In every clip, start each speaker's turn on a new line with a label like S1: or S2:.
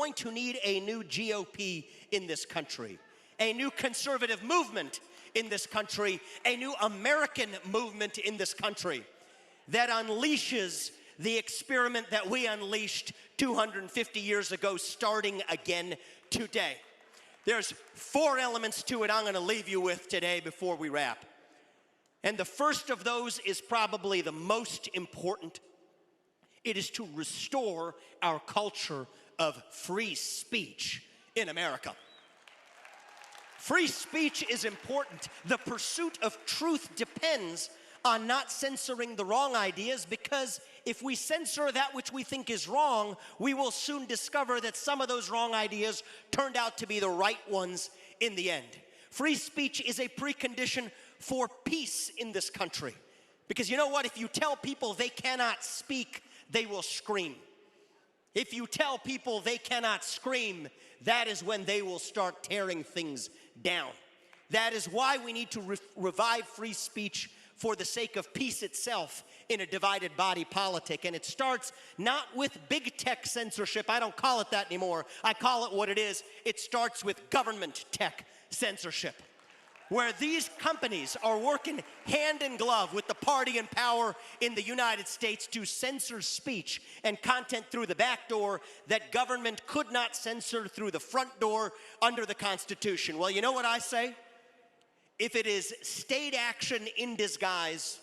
S1: going to need a new GOP in this country, a new conservative movement in this country, a new American movement in this country that unleashes the experiment that we unleashed 250 years ago, starting again today. There's 4 elements to it I'm going to leave you with today before we wrap. And the first of those is probably the most important. It is to restore our culture of free speech in America. Free speech is important. The pursuit of truth depends on not censoring the wrong ideas, because if we censor that which we think is wrong, we will soon discover that some of those wrong ideas turned out to be the right ones in the end. Free speech is a precondition for peace in this country. Because you know what? If you tell people they cannot speak, they will scream. If you tell people they cannot scream, that is when they will start tearing things down. That is why we need to revive free speech for the sake of peace itself in a divided body politic. And it starts not with big tech censorship. I don't call it that anymore. I call it what it is. It starts with government tech censorship, where these companies are working hand in glove with the party in power in the United States to censor speech and content through the back door that government could not censor through the front door under the Constitution. Well, you know what I say? If it is state action in disguise,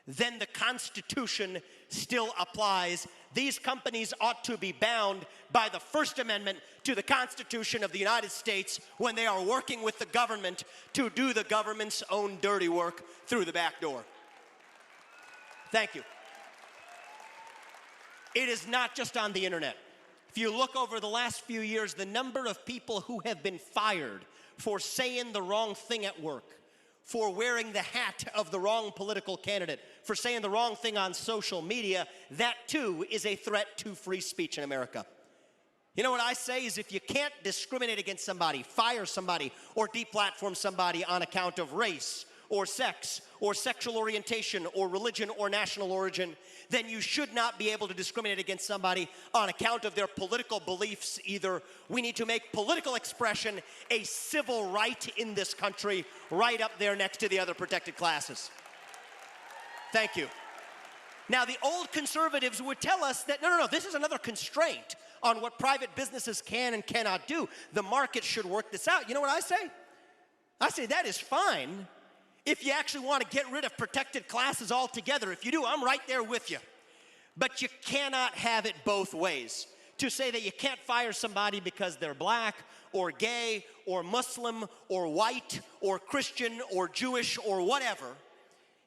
S1: then the Constitution still applies. These companies ought to be bound by the First Amendment to the Constitution of the United States when they are working with the government to do the government's own dirty work through the back door. Thank you. It is not just on the internet. If you look over the last few years, the number of people who have been fired for saying the wrong thing at work, for wearing the hat of the wrong political candidate, for saying the wrong thing on social media, that too is a threat to free speech in America. You know what I say is, if you can't discriminate against somebody, fire somebody, or deplatform somebody on account of race, or sex, or sexual orientation, or religion, or national origin, then you should not be able to discriminate against somebody on account of their political beliefs either. We need to make political expression a civil right in this country, right up there next to the other protected classes. Thank you. Now, the old conservatives would tell us that, no, this is another constraint on what private businesses can and cannot do. The market should work this out. You know what I say? I say that is fine if you actually want to get rid of protected classes altogether. If you do, I'm right there with you. But you cannot have it both ways. To say that you can't fire somebody because they're black, or gay, or Muslim, or white, or Christian, or Jewish, or whatever.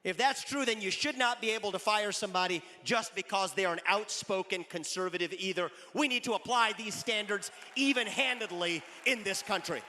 S1: If that's true, then you should not be able to fire somebody just because they are an outspoken conservative either. We need to apply these standards even-handedly in this country.